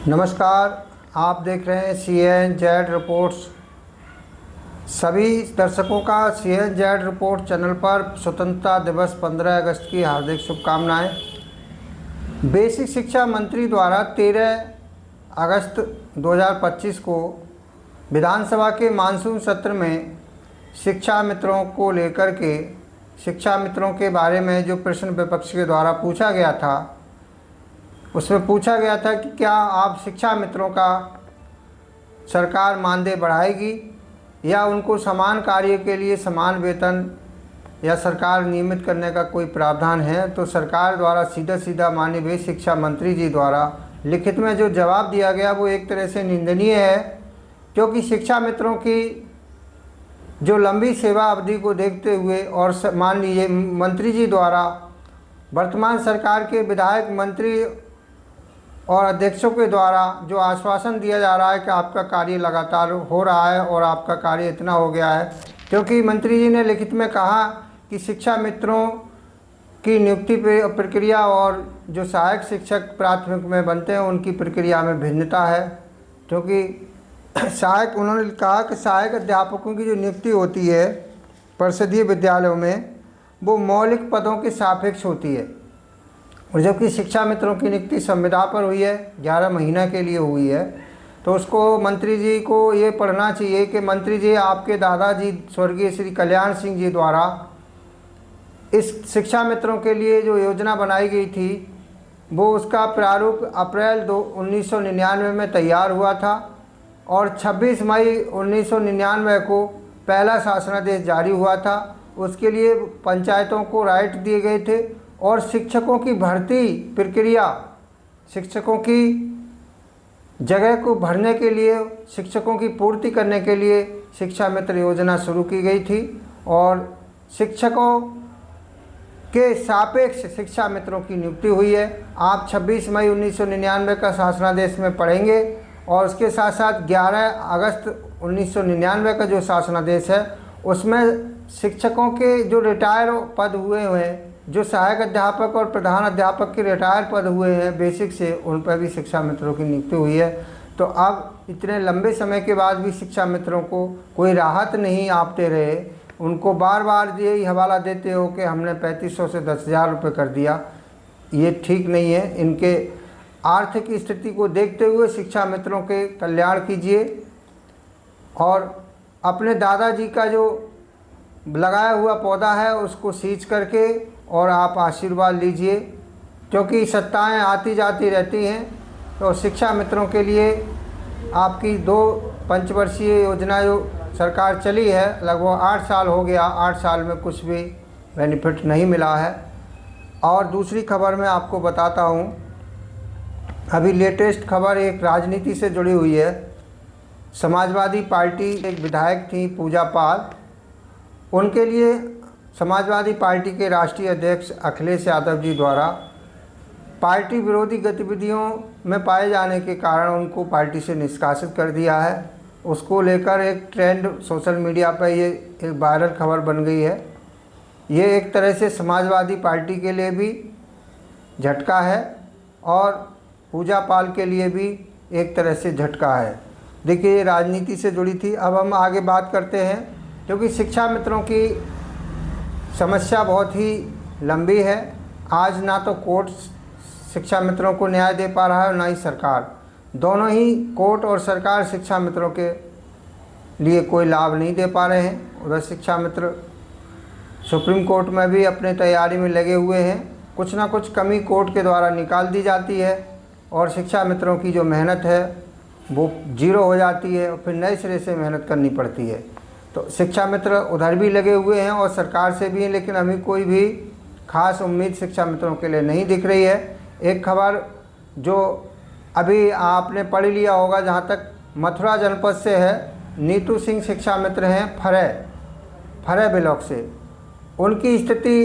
नमस्कार, आप देख रहे हैं CNZ रिपोर्ट्स। सभी दर्शकों का CNZ रिपोर्ट चैनल पर स्वतंत्रता दिवस 15 अगस्त की हार्दिक शुभकामनाएं। बेसिक शिक्षा मंत्री द्वारा 13 अगस्त 2025 को विधानसभा के मानसून सत्र में शिक्षा मित्रों को लेकर के शिक्षा मित्रों के बारे में जो प्रश्न विपक्ष के द्वारा पूछा गया था, उसमें पूछा गया था कि क्या आप शिक्षा मित्रों का सरकार मानदेय बढ़ाएगी या उनको समान कार्य के लिए समान वेतन या सरकार नियमित करने का कोई प्रावधान है। तो सरकार द्वारा सीधा माननीय शिक्षा मंत्री जी द्वारा लिखित में जो जवाब दिया गया वो एक तरह से निंदनीय है, क्योंकि शिक्षा मित्रों की जो लंबी सेवा अवधि को देखते हुए और मान लीजिए मंत्री जी द्वारा वर्तमान सरकार के विधायक, मंत्री और अध्यक्षों के द्वारा जो आश्वासन दिया जा रहा है कि आपका कार्य लगातार हो रहा है और आपका कार्य इतना हो गया है, क्योंकि मंत्री जी ने लिखित में कहा कि शिक्षा मित्रों की नियुक्ति प्रक्रिया और जो सहायक शिक्षक प्राथमिक में बनते हैं उनकी प्रक्रिया में भिन्नता है। क्योंकि उन्होंने कहा कि सहायक अध्यापकों की जो नियुक्ति होती है परिषदीय विद्यालयों में वो मौलिक पदों के सापेक्ष होती है, और जबकि शिक्षा मित्रों की नियुक्ति संविदा पर हुई है, 11 महीना के लिए हुई है। तो उसको मंत्री जी को ये पढ़ना चाहिए कि मंत्री जी आपके दादाजी स्वर्गीय श्री कल्याण सिंह जी द्वारा इस शिक्षा मित्रों के लिए जो योजना बनाई गई थी वो उसका प्रारूप अप्रैल 1999 में तैयार हुआ था और 26 मई 1999 को पहला शासनादेश जारी हुआ था। उसके लिए पंचायतों को राइट दिए गए थे और शिक्षकों की भर्ती प्रक्रिया, शिक्षकों की जगह को भरने के लिए, शिक्षकों की पूर्ति करने के लिए शिक्षा मित्र योजना शुरू की गई थी और शिक्षकों के सापेक्ष शिक्षा मित्रों की नियुक्ति हुई है। आप 26 मई 1999 का शासनादेश में पढ़ेंगे और उसके साथ साथ 11 अगस्त 1999 का जो शासनादेश है उसमें शिक्षकों के जो रिटायर पद हुए हैं, जो सहायक अध्यापक और प्रधान अध्यापक के रिटायर पद हुए हैं बेसिक से, उन पर भी शिक्षा मित्रों की नियुक्ति हुई है। तो अब इतने लंबे समय के बाद भी शिक्षा मित्रों को कोई राहत नहीं आप दे रहे, उनको बार बार यही हवाला देते हो कि हमने 3500 से 10,000 रुपये कर दिया। ये ठीक नहीं है। इनके आर्थिक स्थिति को देखते हुए शिक्षा मित्रों के कल्याण कीजिए और अपने दादाजी का जो लगाया हुआ पौधा है उसको सींच करके और आप आशीर्वाद लीजिए, क्योंकि सत्ताएं आती जाती रहती हैं। तो शिक्षा मित्रों के लिए आपकी 2 पंचवर्षीय योजना जो सरकार चली है, लगभग 8 साल हो गया, 8 साल में कुछ भी बेनिफिट नहीं मिला है। और दूसरी खबर मैं आपको बताता हूँ, अभी लेटेस्ट खबर एक राजनीति से जुड़ी हुई है। समाजवादी पार्टी एक विधायक थी पूजा पाल, उनके लिए समाजवादी पार्टी के राष्ट्रीय अध्यक्ष अखिलेश यादव जी द्वारा पार्टी विरोधी गतिविधियों में पाए जाने के कारण उनको पार्टी से निष्कासित कर दिया है। उसको लेकर एक ट्रेंड सोशल मीडिया पर ये एक वायरल खबर बन गई है। ये एक तरह से समाजवादी पार्टी के लिए भी झटका है और पूजा पाल के लिए भी एक तरह से झटका है। देखिए, ये राजनीति से जुड़ी थी। अब हम आगे बात करते हैं, क्योंकि शिक्षा मित्रों की समस्या बहुत ही लंबी है। आज ना तो कोर्ट शिक्षा मित्रों को न्याय दे पा रहा है और ना ही सरकार। दोनों ही, कोर्ट और सरकार, शिक्षा मित्रों के लिए कोई लाभ नहीं दे पा रहे हैं। उधर शिक्षा मित्र सुप्रीम कोर्ट में भी अपने तैयारी में लगे हुए हैं। कुछ ना कुछ कमी कोर्ट के द्वारा निकाल दी जाती है और शिक्षा मित्रों की जो मेहनत है वो जीरो हो जाती है और फिर नए सिरे से मेहनत करनी पड़ती है। तो शिक्षा मित्र उधर भी लगे हुए हैं और सरकार से भी हैं, लेकिन अभी कोई भी खास उम्मीद शिक्षा मित्रों के लिए नहीं दिख रही है। एक खबर जो अभी आपने पढ़ लिया होगा, जहाँ तक मथुरा जनपद से है, नीतू सिंह शिक्षा मित्र हैं फरे ब्लॉक से। उनकी स्थिति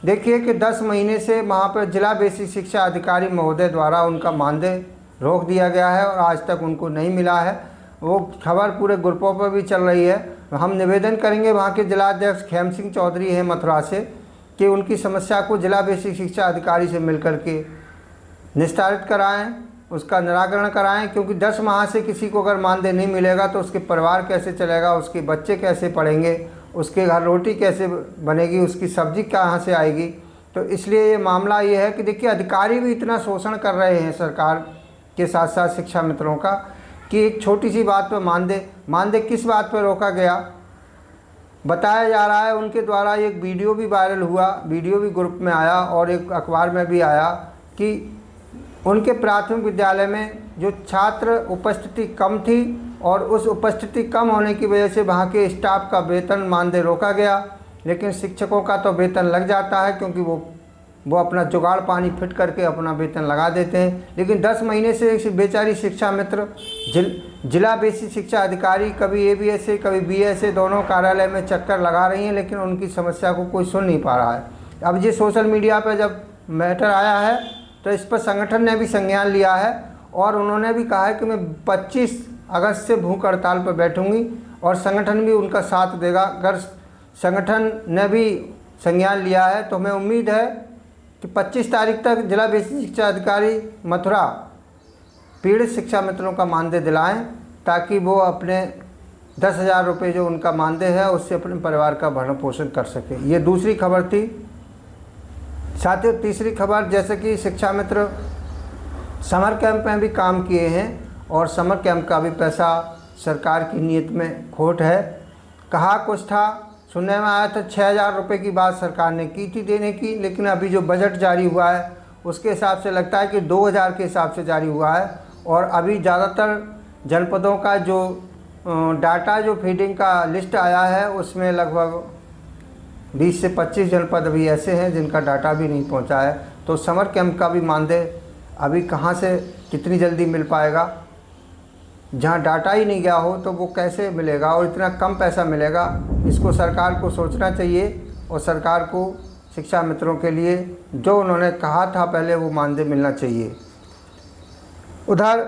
देखिए कि 10 महीने से वहाँ पर जिला बेसिक शिक्षा अधिकारी महोदय द्वारा उनका मानदेय रोक दिया गया है और आज तक उनको नहीं मिला है। वो खबर पूरे ग्रुपों पर भी चल रही है। हम निवेदन करेंगे वहाँ के जिलाध्यक्ष खेम सिंह चौधरी हैं मथुरा से कि उनकी समस्या को जिला बेसिक शिक्षा अधिकारी से मिलकर के निस्तारित कराएं उसका निराकरण कराएं, क्योंकि 10 माह से किसी को अगर मानदेय नहीं मिलेगा तो उसके परिवार कैसे चलेगा, उसके बच्चे कैसे पढ़ेंगे, उसके घर रोटी कैसे बनेगी, उसकी सब्जी कहाँ से आएगी। तो इसलिए ये मामला ये है कि देखिए अधिकारी भी इतना शोषण कर रहे हैं सरकार के साथ साथ शिक्षा मित्रों का, कि एक छोटी सी बात पर मानदेय किस बात पर रोका गया बताया जा रहा है। उनके द्वारा एक वीडियो भी वायरल हुआ, वीडियो भी ग्रुप में आया और एक अखबार में भी आया कि उनके प्राथमिक विद्यालय में जो छात्र उपस्थिति कम थी और उस उपस्थिति कम होने की वजह से वहाँ के स्टाफ का वेतन मानदेय रोका गया। लेकिन शिक्षकों का तो वेतन लग जाता है, क्योंकि वो अपना जुगाड़ पानी फिट करके अपना वेतन लगा देते हैं। लेकिन 10 महीने से बेचारी शिक्षा मित्र जिला बेसिक शिक्षा अधिकारी कभी ABSA कभी BSA दोनों कार्यालय में चक्कर लगा रही हैं, लेकिन उनकी समस्या को कोई सुन नहीं पा रहा है। अब ये सोशल मीडिया पर जब मैटर आया है तो इस पर संगठन ने भी संज्ञान लिया है और उन्होंने भी कहा है कि मैं 25 अगस्त से भूख हड़ताल पर बैठूंगी और संगठन भी उनका साथ देगा। अगर संगठन ने भी संज्ञान लिया है तो हमें उम्मीद है कि 25 तारीख तक जिला बेसिक शिक्षा अधिकारी मथुरा पीड़ित शिक्षा मित्रों का मानदेय दिलाएं, ताकि वो अपने 10,000 रुपये जो उनका मानदेय है उससे अपने परिवार का भरण पोषण कर सके। ये दूसरी खबर थी। साथियों, तीसरी खबर, जैसे कि शिक्षा मित्र समर कैंप में भी काम किए हैं और समर कैंप का भी पैसा सरकार की नीयत में खोट है। कहा कुछ था, सुनने में आया था 6,000 रुपये की बात सरकार ने की थी देने की, लेकिन अभी जो बजट जारी हुआ है उसके हिसाब से लगता है कि 2,000 के हिसाब से जारी हुआ है। और अभी ज़्यादातर जनपदों का जो डाटा जो फीडिंग का लिस्ट आया है उसमें लगभग 20 से 25 जनपद अभी ऐसे हैं जिनका डाटा भी नहीं पहुंचा है। तो समर कैंप का भी मानदेय अभी कहां से कितनी जल्दी मिल पाएगा, जहां डाटा ही नहीं गया हो तो वो कैसे मिलेगा और इतना कम पैसा मिलेगा। इसको सरकार को सोचना चाहिए और सरकार को शिक्षा मित्रों के लिए जो उन्होंने कहा था पहले वो मानदेय मिलना चाहिए। उधर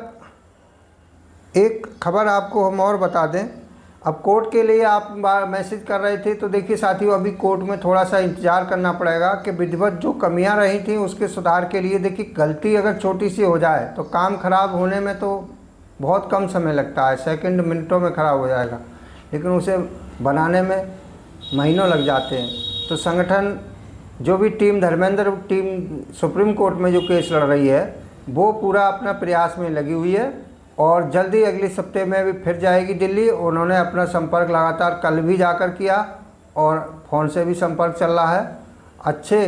एक खबर आपको हम और बता दें, अब कोर्ट के लिए आप मैसेज कर रहे थे तो देखिए साथियों, अभी कोर्ट में थोड़ा सा इंतज़ार करना पड़ेगा कि विधिवत जो कमियां रही थी उसके सुधार के लिए। देखिए गलती अगर छोटी सी हो जाए तो काम खराब होने में तो बहुत कम समय लगता है, सेकंड मिनटों में ख़राब हो जाएगा, लेकिन उसे बनाने में महीनों लग जाते हैं। तो संगठन जो भी धर्मेंद्र टीम सुप्रीम कोर्ट में जो केस लड़ रही है वो पूरा अपना प्रयास में लगी हुई है और जल्दी अगले सप्ताह में भी फिर जाएगी दिल्ली। उन्होंने अपना संपर्क लगातार कल भी जाकर किया और फ़ोन से भी संपर्क चल रहा है। अच्छे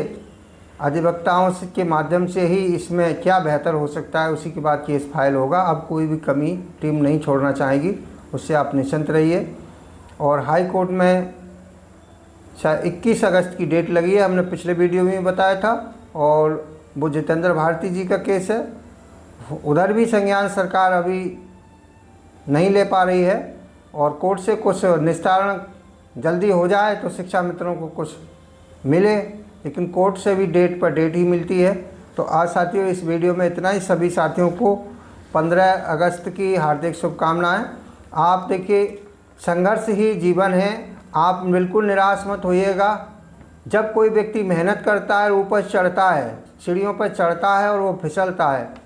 अधिवक्ताओं के माध्यम से ही इसमें क्या बेहतर हो सकता है उसी के बाद केस फाइल होगा। अब कोई भी कमी टीम नहीं छोड़ना चाहेगी, उससे आप निश्चिंत रहिए। और हाई कोर्ट में शायद 21 अगस्त की डेट लगी है, हमने पिछले वीडियो में बताया था, और वो जितेंद्र भारती जी का केस है। उधर भी संज्ञान सरकार अभी नहीं ले पा रही है और कोर्ट से कुछ निस्तारण जल्दी हो जाए तो शिक्षा मित्रों को कुछ मिले, लेकिन कोर्ट से भी डेट पर डेट ही मिलती है। तो आज साथियों इस वीडियो में इतना ही। सभी साथियों को 15 अगस्त की हार्दिक शुभकामनाएं। आप देखिए संघर्ष ही जीवन है, आप बिल्कुल निराश मत होइएगा। जब कोई व्यक्ति मेहनत करता है, ऊपर चढ़ता है, सीढ़ियों पर चढ़ता है और वो फिसलता है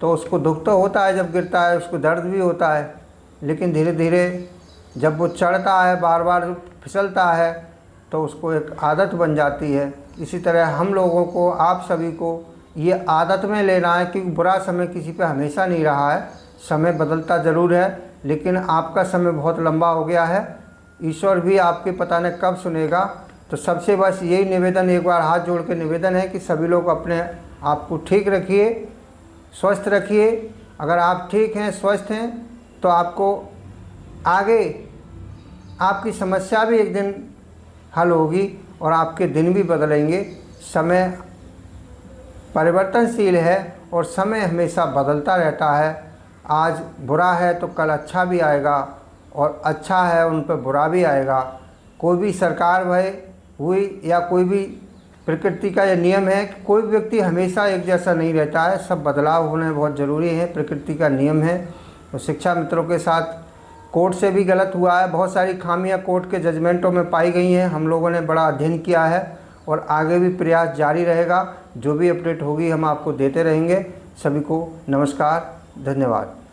तो उसको दुख तो होता है, जब गिरता है उसको दर्द भी होता है, लेकिन धीरे धीरे जब वो चढ़ता है, बार बार फिसलता है तो उसको एक आदत बन जाती है। इसी तरह हम लोगों को, आप सभी को ये आदत में लेना है कि बुरा समय किसी पे हमेशा नहीं रहा है, समय बदलता ज़रूर है, लेकिन आपका समय बहुत लंबा हो गया है। ईश्वर भी आपके पता न कब सुनेगा। तो सबसे बस यही निवेदन, एक बार हाथ जोड़ के निवेदन है कि सभी लोग अपने आप को ठीक रखिए, स्वस्थ रखिए। अगर आप ठीक हैं, स्वस्थ हैं तो आपको आगे आपकी समस्या भी एक दिन हल होगी और आपके दिन भी बदलेंगे। समय परिवर्तनशील है और समय हमेशा बदलता रहता है। आज बुरा है तो कल अच्छा भी आएगा और अच्छा है उन पर बुरा भी आएगा। कोई भी सरकार हुई या कोई भी प्रकृति का यह नियम है कि कोई व्यक्ति हमेशा एक जैसा नहीं रहता है, सब बदलाव होने बहुत ज़रूरी है, प्रकृति का नियम है। तो शिक्षा मित्रों के साथ कोर्ट से भी गलत हुआ है, बहुत सारी खामियां कोर्ट के जजमेंटों में पाई गई हैं। हम लोगों ने बड़ा अध्ययन किया है और आगे भी प्रयास जारी रहेगा। जो भी अपडेट होगी हम आपको देते रहेंगे। सभी को नमस्कार, धन्यवाद।